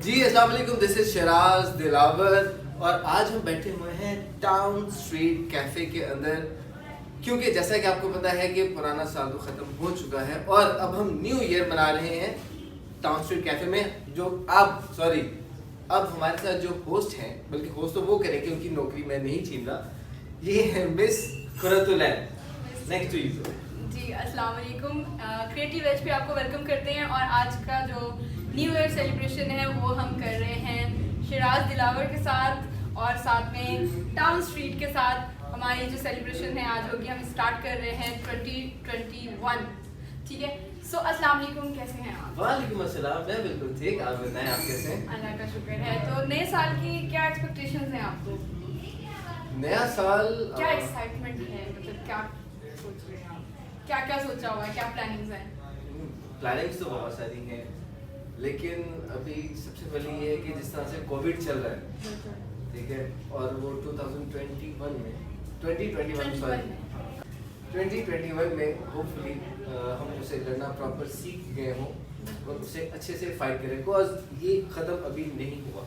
जी अस्सलाम वालेकुम, this is Sharaj Dilawar और आज हम बैठे हुए हैं टाउन स्ट्रीट कैफे के अंदर, क्योंकि जैसा कि आपको पता है कि पुराना साल तो ख़त्म हो चुका है और अब हम न्यू ईयर मना रहे हैं टाउन स्ट्रीट कैफे में। जो अब हमारे साथ जो होस्ट हैं, बल्कि होस्ट तो वो करेंगे, उनकी नौकरी मैं नहीं छीन रहा, ये है miss Qurratulain. Next to you जी अस्सलाम वालेकुम। क्रिएटिव एज पे आपको वेलकम करते हैं और आज का जो न्यू ईयर सेलिब्रेशन है वो हम कर रहे हैं शराज दिलावर के साथ और साथ में टाउन स्ट्रीट के साथ। हमारी जो सेलिब्रेशन है आज होगी, हम स्टार्ट कर रहे हैं 2021। ठीक है, सो अस्सलाम वालेकुम, कैसे हैं आप? वालेकुम अस्सलाम, मैं बिल्कुल ठीक। आप बताएं, आप कैसे हैं? अल्लाह का शुक्र है। तो नए साल की क्या एक्सपेक्टेशंस हैं आपको? नया साल क्या एक्साइटमेंट है, मतलब क्या सोच रहे हैं आप? क्या क्या सोचा हुआ है, क्या प्लानिंग्स हैं? प्लानिंग्स तो बहुत सारी हैं, लेकिन अभी सबसे पहले ये है कि जिस तरह से कोविड चल रहा है, ठीक है, और वो 2021 में 2021 में होपफुली हम उसे लड़ना प्रॉपर सीख गए हों और उसे अच्छे से फाइट करें, बिकॉज ये ख़त्म अभी नहीं हुआ।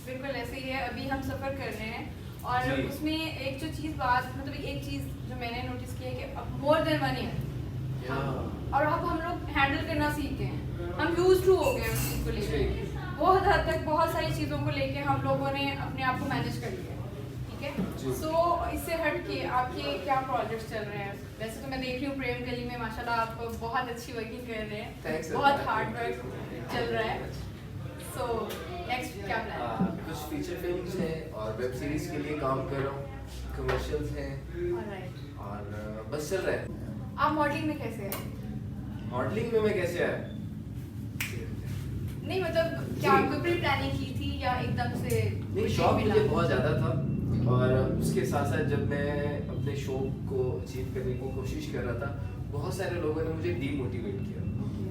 बिल्कुल ऐसे ही है, अभी हम सफ़र कर रहे हैं और उसमें एक जो चीज़ मतलब एक चीज़ जो मैंने नोटिस की है कि अब मोर देन 1 ईयर और अब हम लोग हैंडल करना सीख गए हैं, हम यूज टू हो गए हैं उस चीज़ को लेकर। बहुत हद तक बहुत सारी चीज़ों को लेके हम लोगों ने अपने आप को मैनेज कर लिया, ठीक है। सो इससे हट के आपके क्या प्रोजेक्ट्स चल रहे हैं? वैसे तो मैं देख रही हूँ प्रेम गली में माशाल्लाह आप बहुत अच्छी वर्किंग कर रहे हैं, बहुत हार्ड वर्क चल रहा है। सो नेक्स्ट क्या प्लान है? कुछ फीचर फिल्म्स हैं और वेब सीरीज के लिए काम कर रहा हूँ, कमर्शियल्स हैं और बस चल रहा है। आप मॉडलिंग में कैसे हैं? मॉडलिंग में मैं कैसे आया? नहीं मतलब क्या आपको प्री प्लानिंग की थी या एकदम से? नहीं, शौक मुझे बहुत ज़्यादा था और उसके साथ साथ जब मैं अपने शौक को अचीव करने की कोशिश कर रहा था, बहुत सारे लोगों ने मुझे डीमोटिवेट किया।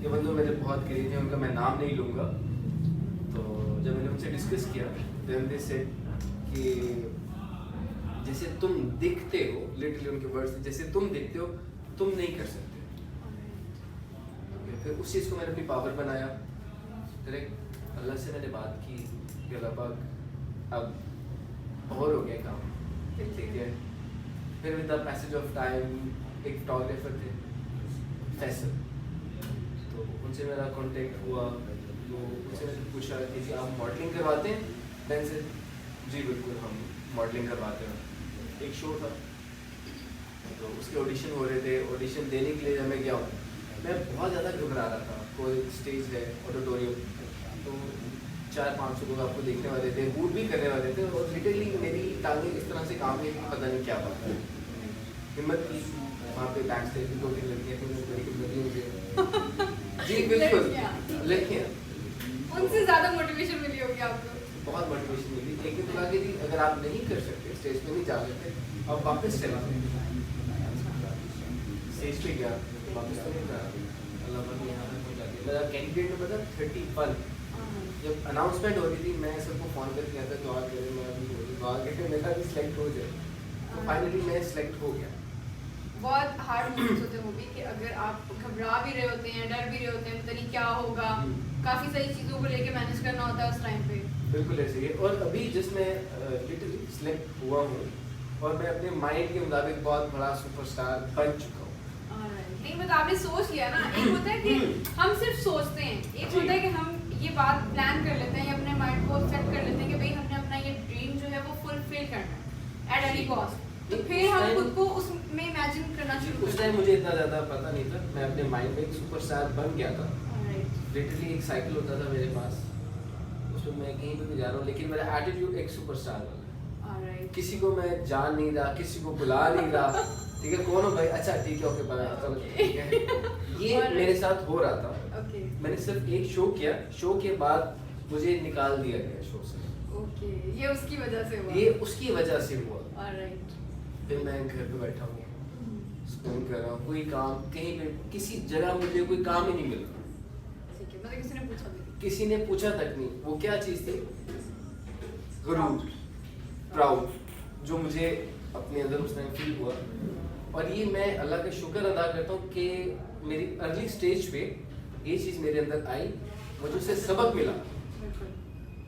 ये बंदे मेरे बहुत करीब हैं, उनका मैं नाम नहीं लूँगा। तो जब मैंने उनसे डिस्कस किया देन दे सेड कि जैसे तुम दिखते हो, लिटरली उनके वर्ड्स, जैसे तुम दिखते हो तुम नहीं कर सकते। फिर उस चीज़ को मैंने अपनी पावर बनाया। करेक्ट, अल्लाह से मैंने बात की कि अल्लाह पाक अब और हो गया काम, ठीक है। फिर with the passage of time एक फोटोग्राफर थे फैसल, तो उनसे मेरा कांटेक्ट हुआ, तो उनसे मैंने पूछा कि जी आप मॉडलिंग करवाते हैं? मैंने से जी बिल्कुल हम मॉडलिंग करवाते हैं। एक शो था तो उसके ऑडिशन हो रहे थे, ऑडिशन देने के लिए जब मैं गया हूँ मैं बहुत ज़्यादा घबरा रहा था। कोई स्टेज है ऑडिटोरियम, तो 400-500 लोग आपको देखने वाले थे, बूट भी करने वाले थे और लिटरली मेरी टांगें इस तरह से काम की पता नहीं क्या बात है। हिम्मत की वहाँ पे बैक स्टेज भी 2-3 लड़कियाँ थी, बड़ी लगी मुझे। जी बिल्कुल, लड़कियाँ। उनसे ज़्यादा मोटिवेशन मिली होगी आपको? बहुत मोटिवेशन मिली, लेकिन तो आगे अगर आप नहीं कर सकते, स्टेज पे नहीं जा सकते, आप वापस चले आए। स्टेज पे गया वापस तो नहीं था, अल्लाह पाक ने यहाँ पे पहुँचा दिया। मेरा कैंडिडेट में मतलब 31 जब अनाउंसमेंट हो रही थी, मैं सबको फ़ोन करके कहता दुआ करें, मैं अभी दुआ करके मेरा भी सिलेक्ट हो जाए। तो फाइनली मैं सिलेक्ट हो गया। बहुत हार्ड मोमेंट्स होते हैं वो भी, कि अगर आप घबरा भी रहे होते हैं, डर भी रहे होते हैं, पता नहीं क्या होगा, काफ़ी सारी चीज़ों को लेके मैनेज करना होता है उस टाइम पे। बिल्कुल ऐसे ही। और अभी जिसमें लिटरली सिलेक्ट हुआ हूँ और मैं अपने माइंड के मुताबिक बहुत बड़ा सुपरस्टार बन चुका हूँ। नहीं मतलब आपने सोच लिया ना, एक होता है कि हम सिर्फ सोचते हैं, एक होता है कि हम ये बात प्लान कर लेते हैं या अपने माइंड को सेट कर लेते हैं कि भाई हमने अपना ये ड्रीम जो है वो फुलफिल करना है एट एनी कॉस्ट। तो फिर हम खुद को उसमें इमेजिन करना शुरू उस टाइम मुझे इतना ज़्यादा पता नहीं था, मैं अपने माइंड में एक सुपरस्टार बन गया था। लिटरली एक साइकिल होता था मेरे पास, उसमें मैं कहीं पे भी जा रहा हूँ, लेकिन मेरा एटीट्यूड एक सुपरस्टार वाला। किसी को मैं जान नहीं रहा, किसी को बुला नहीं रहा, ठीक है, कौन हो भाई, अच्छा ठीक है, ओके बाय, चलो ठीक है। ये मेरे साथ हो रहा था। मैंने सिर्फ एक शो किया, शो के बाद मुझे निकाल दिया गया शो से। ओके, ये उसकी वजह से हुआ? ये उसकी वजह से हुआ। ऑलराइट। फिर मैं घर पे बैठा हूँ, स्कूल कर रहा हूँ, कोई काम कहीं पे किसी जगह मुझे कोई काम ही नहीं मिल रहा। ठीक है, मतलब किसी ने पूछा भी? किसी ने पूछा तक नहीं। वो क्या चीज़ थी? गुरूर, प्राउड, जो मुझे अपने अंदर उस टाइम फील हुआ। और ये मैं अल्लाह का शुक्र अदा करता हूँ कि मेरी अर्ली स्टेज पे ये चीज़ मेरे अंदर आई, मुझे उससे सबक मिला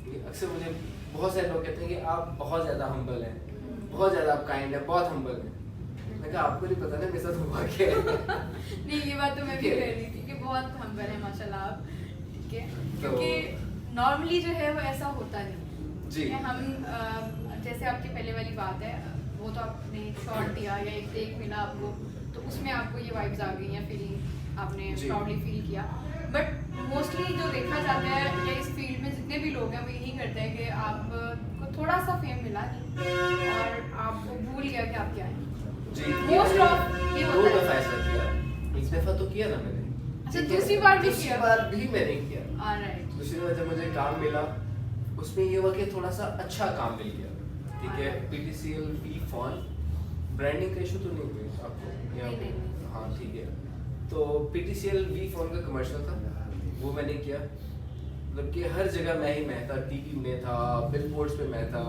ये अक्सर मुझे बहुत सारे लोग कहते हैं कि आप बहुत ज़्यादा हम्बल हैं, बहुत ज़्यादा आप काइंड हैं, बहुत हम्बल हैं। मैं कहा आपको नहीं पता ना मेरे साथ हुआ क्या है। नहीं, ये बात तो मैं भी ठीक है। कह रही थी कि बहुत हम्बल है माशाल्लाह आप, ठीक है, तो- क्योंकि नॉर्मली जो है वो ऐसा होता नहीं। जी। कि हम जैसे आपकी पहले वाली बात है, वो तो आपने शॉट दिया या एक टेक मिला आपको, तो उसमें आपको ये वाइब्स आ गई या फीलिंग आपने जी। प्राउडली फील किया। बट मोस्टली जो देखा जाता है या इस फील्ड में जितने भी लोग हैं वो यही करते हैं कि आपको थोड़ा सा फेम मिला और आपको भूल गया कि आप क्या हैं। जी, Most of ये दो होता है। दफा ऐसा किया, एक दफा तो किया ना मैंने। अच्छा, ठीक है? दूसरी बार भी दूसरी किया? बार भी मैंने किया। ऑलराइट। दूसरी बार जब मुझे काम मिला, उसमें ये हुआ कि थोड़ा सा अच्छा काम मिल गया, ठीक है। Alright. PTCL V phone branding का इशू तो नहीं हुआ आपको या नहीं। हाँ ठीक है। तो PTCL वी फॉन का कमर्शियल था, वो मैंने किया। मतलब कि हर जगह मैं था, टीवी में था, बिलबोर्ड्स पे मैं था,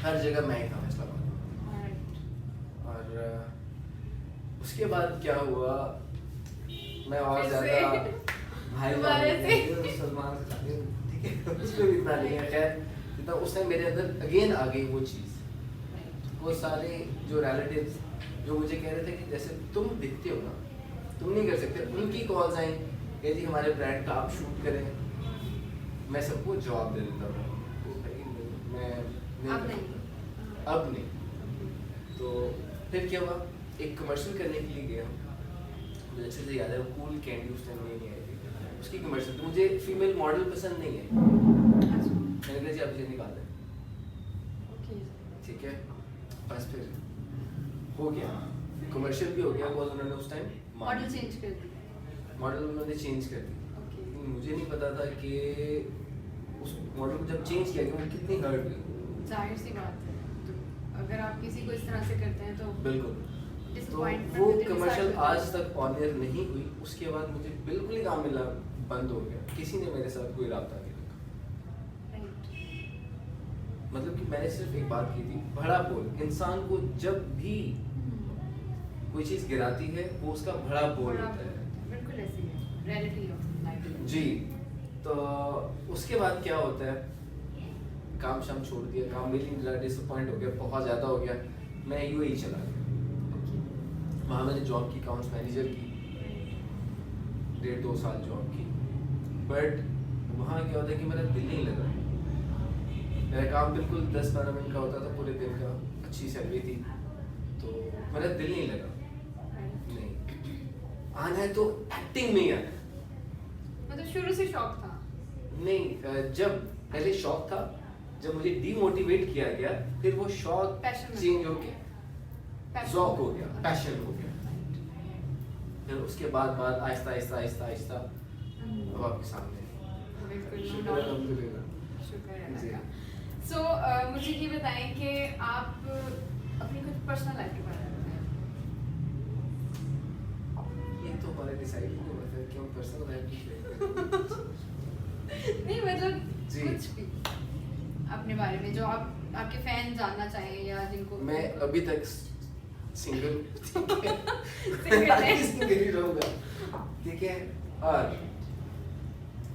हर जगह मैं ही था फैसलाबाद। ऑलराइट। और उसके बाद क्या हुआ, मैं और फिर से? ज़्यादा भाई दोबारा से? सलमान ठीक है, उसमें भी इतना नहीं है। खैर जितना उस टाइम मेरे अंदर अगेन आ गई वो चीज़, वो सारे जो रिलेटिव्स जो मुझे कह रहे थे कि जैसे तुम दिखते हो ना, तुम नहीं कर सकते, उनकी कॉल्स आई कि जी हमारे ब्रांड का आप शूट करें। मैं सबको जवाब दे देता था तो भाई मैं अब कर नहीं। सकता। अब नहीं। तो फिर क्या हुआ, एक कमर्शियल करने के लिए गया, मुझे अच्छे से याद है, वो कूल कैंडी उस टाइम नहीं आई थी, उसकी कमर्शियल। तो मुझे फीमेल मॉडल पसंद नहीं है, मैंने कहा जी आप इसे निकाल दें, ओके। ठीक है। बस फिर हो गया, कमर्शियल भी हो गया, बिकॉज उन्होंने उस टाइम मॉडल चेंज कर दी। मॉडल उन्होंने चेंज कर दी। ओके। लेकिन मुझे नहीं पता था कि उस मॉडल को जब चेंज किया कि मुझे कितनी हर्ट हुई। जाहिर सी बात है, तो अगर आप किसी को इस तरह से करते हैं तो बिल्कुल। तो disappointment वो within the कमर्शियल cycle। आज तक ऑन एयर नहीं हुई। उसके बाद मुझे बिल्कुल ही काम मिलना बंद हो गया, किसी ने मेरे साथ कोई राब्ता नहीं रखा। Right। मतलब कि मैंने सिर्फ एक बात की थी, भड़ा बोल। इंसान को जब भी कोई चीज़ गिराती है वो उसका भड़ा बोल बड़ा होता है। बिल्कुल ऐसी है, reality of life। जी। तो उसके बाद क्या होता है, काम शाम छोड़ दिया, काम मिल नहीं रहा, डिसअपॉइंट हो गया, बहुत ज़्यादा हो गया, मैं यूएई चला गया। वहाँ मैंने जॉब की, अकाउंट्स मैनेजर की, 1.5-2 साल जॉब की। बट वहाँ क्या होता है कि मेरा दिल नहीं लगा। मेरा काम बिल्कुल 10-12 मिनट का होता था पूरे दिन का, अच्छी सैलरी थी, तो मेरा दिल नहीं लगा। नहीं, आना है तो एक्टिंग में ही आना है। मतलब शुरू से शौक था। नहीं, जब पहले शौक था, जब मुझे डीमोटिवेट किया गया, फिर वो शौक Passion में। चेंज हो गया, Passion। शौक हो गया, पैशन हो गया। फिर उसके बाद आहिस्ता आहिस्ता आहिस्ता आहिस्ता अब आपके सामने है। बिल्कुल, no शुक्र doubt। अल्हम्दुलिल्लाह। शुक्र है जी। अल्लाह का। So, मुझे ये बताएं कि आप अपनी कुछ पर्सनल लाइफ के बारे में बताएं। ये तो हमारे डिसाइड नहीं हुआ था कि हम पर्सनल लाइफ की नहीं मतलब जी। कुछ भी अपने बारे में जो आप आपके फैन जानना चाहें या जिनको मैं अभी तक सिंगल Single है। सिंगल ही रहूंगा, ठीक है। और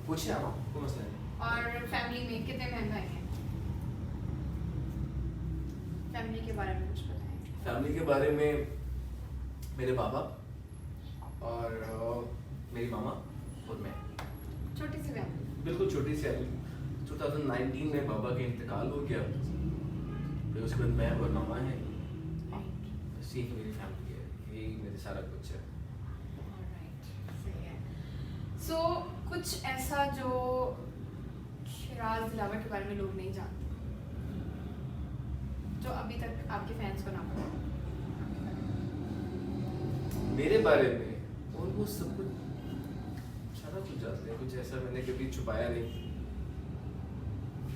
पूछे आप, कोई मसला नहीं। और फैमिली में कितने बहन भाई हैं? फैमिली के बारे में कुछ बताएं। फैमिली के बारे में मेरे पापा और मेरी मामा और मैं, छोटी सी फैमिली। बिल्कुल छोटी सी फैमिली। 2019 में बाबा का इंतकाल हो गया, फिर उसके बाद मैं और मामा हैं, बस यही मेरी फैमिली है, यही मेरे सारा कुछ है। सही है। सो कुछ ऐसा जो शिराज दिलावर के बारे में लोग नहीं जानते, जो अभी तक आपके फैंस को ना पता। मेरे बारे में ऑलमोस्ट सब कुछ सारा कुछ जानते हैं, कुछ ऐसा मैंने कभी छुपाया नहीं।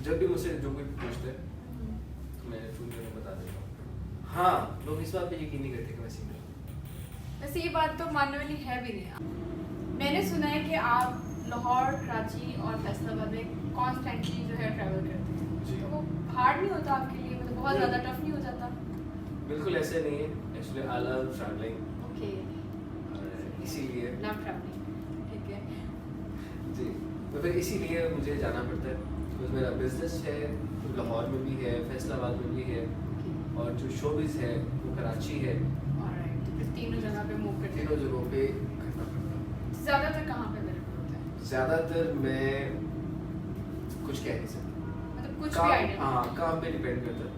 जब भी मुझसे जो कोई पूछता है तो मैं फुल में बता देता हूँ। हाँ, लोग इस बात पे यकीन नहीं करते कि मैं सिंगल हूँ। वैसे ये बात तो मानने वाली है भी नहीं। मैंने सुना है कि आप लाहौर, कराची और फैसलाबाद में कॉन्स्टेंटली जो है ट्रैवल करते हैं, जी। तो वो हार्ड नहीं होता आपके लिए? मतलब बहुत ज़्यादा टफ नहीं हो जाता? बिल्कुल ऐसे नहीं है, actually I love travelling, okay, इसीलिए लव ट्रैवलिंग, ठीक है। जी। तो फिर इसीलिए मुझे जाना पड़ता है। तो मेरा बिजनेस है लाहौर में भी है, फैसलाबाद में भी है, और जो शोबिज़ है वो कराची है। ऑलराइट, तो तीनों जगह पे मूव करते तीनों जगहों पे करना पड़ता है। ज़्यादातर कहाँ पे अवेलेबल होता है? ज़्यादातर मैं कुछ कह नहीं सकता, मतलब कुछ भी काम, आइडिया? हाँ काम पे डिपेंड करता है।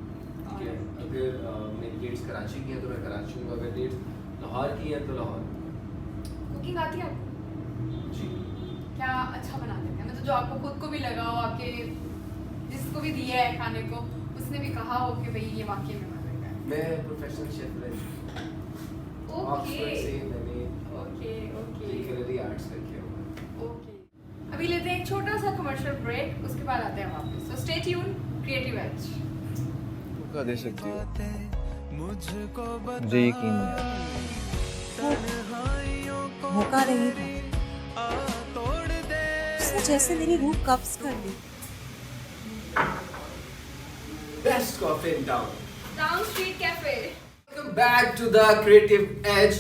ठीक है, अगर मेरी डेट्स कराची की हैं तो मैं कराची हूँ, अगर डेट्स लाहौर की हैं तो लाहौर। कुकिंग आती है आपको? जी। क्या अच्छा बना देते हैं, मतलब जो आपको खुद को भी लगा हो, आपके जिसको भी दिया है खाने को उसने भी कहा हो कि भाई ये वाकई में मजा है? मैं प्रोफेशनल शेफ रह चुका हूँ। ओके ऑक्सफोर्ड से मैंने ओके ओके लिटरेरी आर्ट्स करके हुआ। ओके। अभी लेते हैं एक छोटा सा कमर्शियल ब्रेक, उसके बाद आते हैं वापस। So stay tune, creative edge. धोखा दे सकती हो, मुझे यकीन नहीं। धोखा नहीं था, उसने जैसे मेरी रूह कब्ज कर ली। Best coffee in town. Town street cafe. Welcome back to the creative edge.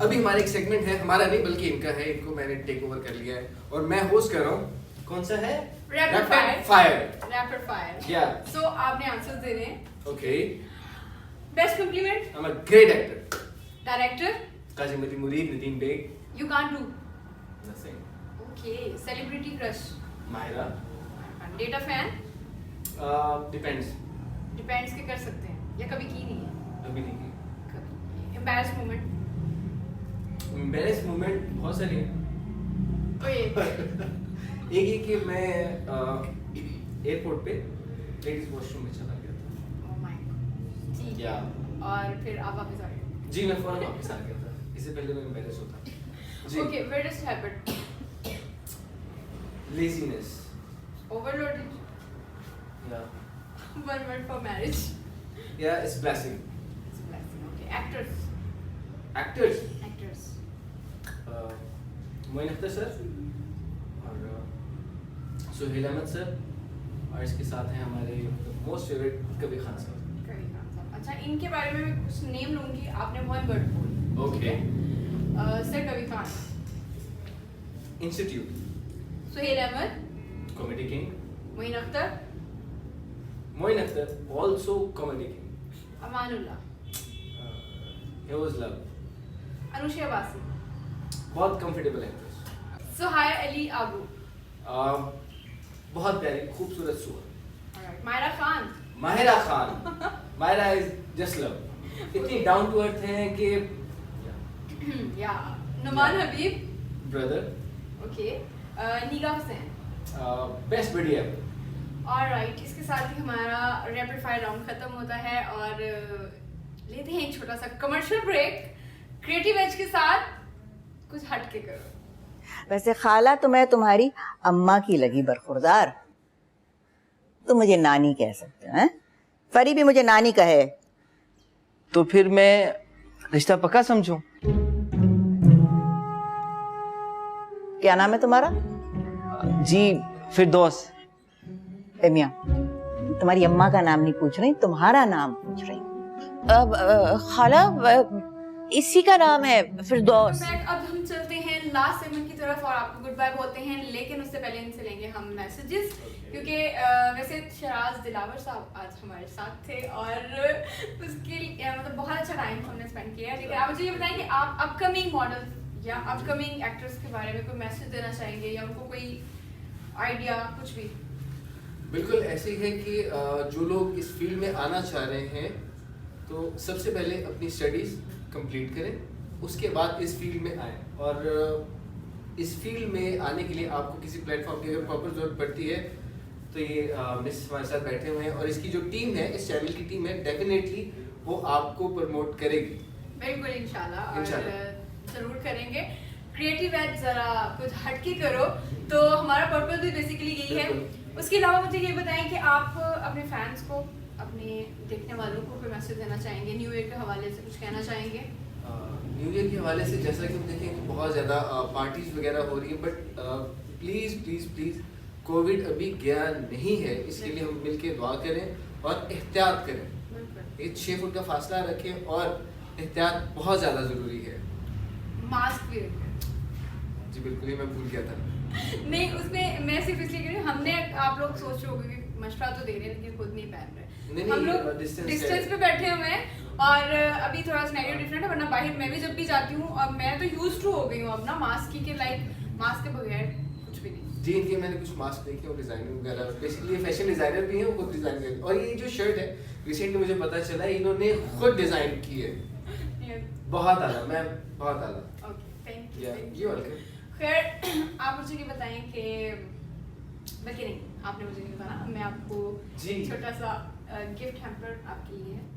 अभी हमारा एक सेगमेंट है, हमारा नहीं बल्कि इनका है, इनको मैंने टेक ओवर कर लिया है और मैं होस्ट कर रहा हूँ। कौन सा है? Rapid fire. Rapid fire. Yeah. So आपने आंसर्स देने हैं। Okay. Best compliment. I'm a great actor. Director. Kazim Mureed, Nadeem Baig. You can't do. Nothing. Okay. Celebrity crush. Mahira. Date a fan. Depends. Depends के कर सकते हैं या कभी की नहीं है? अभी नहीं की। Embarrass moment. Embarrassed moment बहुत सारी हैं। ओए एक ये कि मैं एयरपोर्ट पे लेडीज वॉशरूम में चला गया था। Oh my God. ठीक है। Yeah. और फिर आप वापस आ गए? जी मैं फौरन वापस आ गया था, इससे पहले मैं एम्बैरेस होता। जी। Okay, weirdest habit. Laziness. Overloaded. या वन वर्ड फॉर मैरिज। या it's blessing. Okay, actors. Actors actors. Moin Akhtar sir और सुहेल अहमद सर, और इसके साथ हैं हमारे मोस्ट फेवरेट कबीर खान साहब। कबीर खान साहब। अच्छा, इनके बारे में मैं कुछ नेम लूंगी, आपने वन वर्ड बोल। Okay. Sir Kabir Khan. Institute. Suhail Ahmed. Comedy king. Moin Akhtar. Moin Akhtar also comedy king. Amanullah. He was love. Anushka Basi. बहुत कंफर्टेबल एक्ट्रेस। सुहाय अली आबू। बहुत प्यारी खूबसूरत सुअर। Alright, Mayra Khan. Mahira Khan. Mahira is just love. इतनी डाउन टू अर्थ हैं कि या Noman Habib. Brother. Okay. Nigah Hussain. Best बढ़िया। ऑलराइट, इसके साथ ही हमारा रैपिड फायर राउंड खत्म होता है और लेते हैं एक छोटा सा कमर्शियल ब्रेक। क्रिएटिव एज के साथ कुछ हट के करो। वैसे खाला तो मैं तुम्हारी अम्मा की लगी बरखुरदार, तुम मुझे नानी कह सकते हो। हैं? फरी भी मुझे नानी कहे तो फिर मैं रिश्ता पक्का समझूं? क्या नाम है तुम्हारा? जी फिरदौस। ए मियां, तुम्हारी अम्मा का नाम नहीं पूछ रही, तुम्हारा नाम पूछ रही। खाला इसी का नाम है फिरदौस। अब हम चलते हैं लास्ट सेगमेंट की तरफ और आपको गुड बाय बोलते हैं, लेकिन उससे पहले इनसे लेंगे हम मैसेजेस, क्योंकि वैसे शराज दिलावर साहब आज हमारे साथ थे और उसके लिए मतलब बहुत अच्छा टाइम हमने स्पेंड किया। लेकिन आप मुझे ये बताएं कि आप अपकमिंग मॉडल या अपकमिंग एक्टर्स के बारे में कोई मैसेज देना चाहेंगे या उनको कोई आइडिया कुछ भी? बिल्कुल ऐसे ही है कि जो लोग इस फील्ड में आना चाह रहे हैं तो सबसे पहले अपनी स्टडीज़ कंप्लीट करें, उसके बाद इस फील्ड में आएँ। और इस फील्ड में आने के लिए आपको किसी प्लेटफॉर्म की अगर प्रॉपर ज़रूरत पड़ती है तो ये मिस हमारे साथ बैठे हुए हैं और इसकी जो टीम है, इस चैनल की टीम है, डेफिनेटली वो आपको प्रमोट करेगी। बिल्कुल इंशाल्लाह, और इंशाल्लाह। जरूर करेंगे। क्रिएटिव एज जरा कुछ हटके करो, तो हमारा पर्पस भी बेसिकली यही है। उसके अलावा मुझे ये बताएं कि आप अपने फैंस को, अपने देखने वालों को कोई मैसेज देना चाहेंगे, न्यू ईयर के हवाले से कुछ कहना चाहेंगे? न्यू ईयर के हवाले से जैसा कि हम देखें कि बहुत ज़्यादा पार्टीज वगैरह हो रही है, but please please please Covid अभी गया नहीं है, इसके लिए हम मिलके दुआ करें और एहतियात करें। बिल्कुल। एक 6 फुट का फासला रखें और एहतियात बहुत ज़्यादा ज़रूरी है। मास्क भी रखें। जी बिल्कुल, ही मैं भूल गया था। नहीं उसमें मैं सिर्फ इसलिए कह रही हूँ, हमने आप लोग सोच रहे होंगे कि मशवरा तो दे रहे हैं लेकिन खुद नहीं पहन रहे। नहीं, हम लोग distance डिस्टेंस पे बैठे हुए हैं और अभी थोड़ा सिनेरियो डिफरेंट है, वरना बाहर मैं भी जब भी जाती हूँ और मैं तो यूज्ड टू हो गई हूँ अब ना मास्क की के लाइक मास्क के बगैर कुछ भी नहीं। जी इनके मैंने कुछ मास्क देखे और डिजाइनिंग वगैरह, बेसिकली फैशन डिजाइनर भी हैं, वो खुद डिजाइन करते हैं। और ये जो शर्ट है रिसेंटली मुझे पता चला इन्होंने खुद डिजाइन की है। बहुत आला मैम, बहुत आला। ओके थैंक या यू। ये वेलकम। खैर आप मुझे ये बताएं कि बल्कि नहीं आपने मुझे नहीं बताना, मैं आपको जी। छोटा सा गिफ्ट हैम्पर आपके लिए है।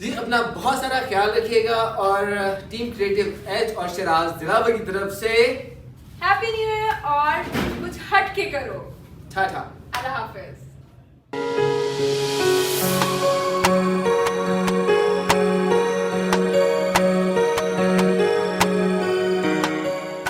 जी अपना बहुत सारा ख्याल रखिएगा और टीम क्रिएटिव एज और शराज दिलावर की तरफ से हैप्पी न्यू ईयर और कुछ हट के करो। टाटा। अल्लाह हाफिज।